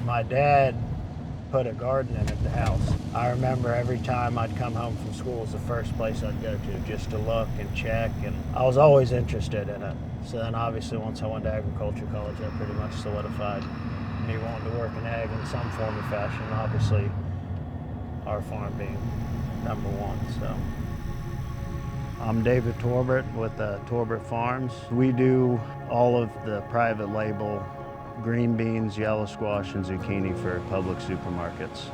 My dad put a garden in at the house. I remember every time I'd come home from school was the first place I'd go to just to look and check, and I was always interested in it. So then obviously once I went to agriculture college, that pretty much solidified me wanting to work in ag in some form or fashion, obviously our farm being number one. So I'm David Torbert with Torbert Farms. We do all of the private label green beans, yellow squash, and zucchini for public supermarkets.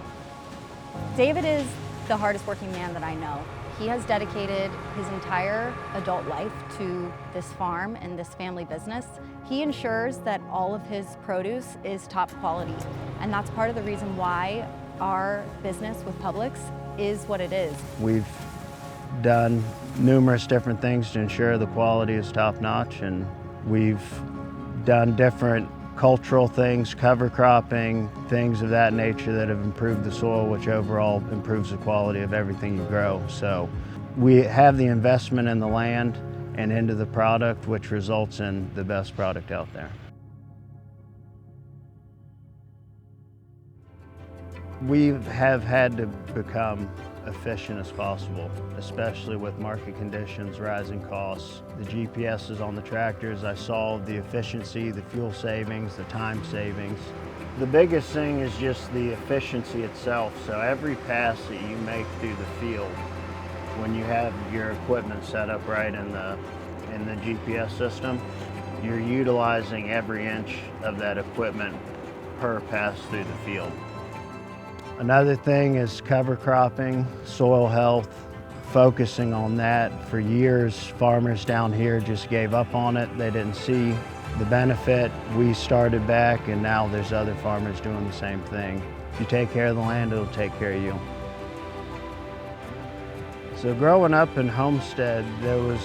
David is the hardest working man that I know. He has dedicated his entire adult life to this farm and this family business. He ensures that all of his produce is top quality, and that's part of the reason why our business with Publix is what it is. We've done numerous different things to ensure the quality is top notch, and we've done different cultural things, cover cropping, things of that nature that have improved the soil, which overall improves the quality of everything you grow. So we have the investment in the land and into the product, which results in the best product out there. We have had to become efficient as possible, especially with market conditions, rising costs. The GPS is on the tractors. I saw the efficiency, the fuel savings, the time savings. The biggest thing is just the efficiency itself. So every pass that you make through the field, when you have your equipment set up right in the GPS system, you're utilizing every inch of that equipment per pass through the field. Another thing is cover cropping, soil health, focusing on that. For years, farmers down here just gave up on it. They didn't see the benefit. We started back, and now there's other farmers doing the same thing. If you take care of the land, it'll take care of you. So growing up in Homestead, there was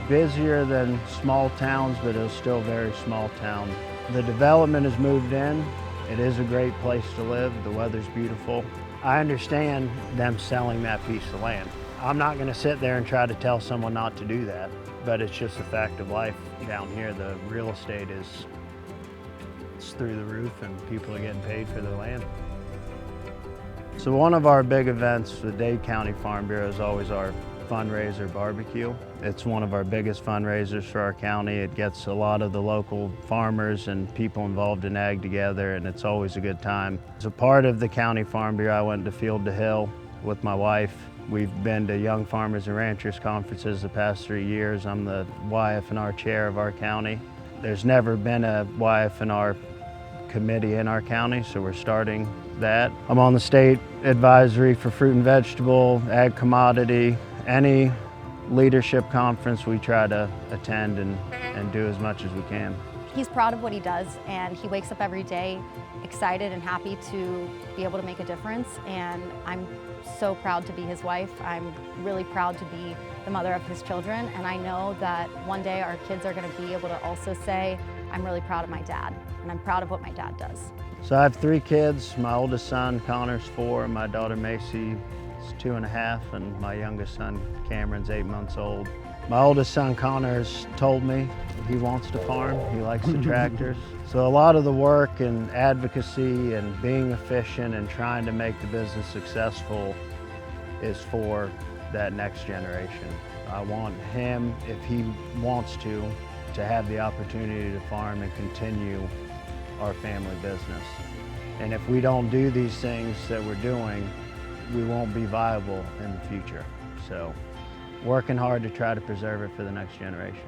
busier than small towns, but it was still very small town. The development has moved in. It is a great place to live. The weather's beautiful. I understand them selling that piece of land. I'm not going to sit there and try to tell someone not to do that, but it's just a fact of life down here. The real estate it's through the roof, and people are getting paid for their land. So one of our big events, the Dade County Farm Bureau, is always our fundraiser barbecue. It's one of our biggest fundraisers for our county. It gets a lot of the local farmers and people involved in ag together, and it's always a good time. As a part of the County Farm Bureau, I went to Field to Hill with my wife. We've been to Young Farmers and Ranchers conferences the past 3 years. I'm the YF&R chair of our county. There's never been a YF&R committee in our county, so we're starting that. I'm on the state advisory for fruit and vegetable, ag commodity. Any leadership conference we try to attend and do as much as we can. He's proud of what he does, and he wakes up every day excited and happy to be able to make a difference, and I'm so proud to be his wife. I'm really proud to be the mother of his children, and I know that one day our kids are going to be able to also say, I'm really proud of my dad, and I'm proud of what my dad does. So I have 3 kids. My oldest son, Connor's 4, my daughter Macy is 2.5, and my youngest son, Cameron's 8 months old. My oldest son, Connor, has told me he wants to farm. He likes the tractors. So a lot of the work and advocacy and being efficient and trying to make the business successful is for that next generation. I want him, if he wants to have the opportunity to farm and continue our family business. And if we don't do these things that we're doing, we won't be viable in the future. So working hard to try to preserve it for the next generation.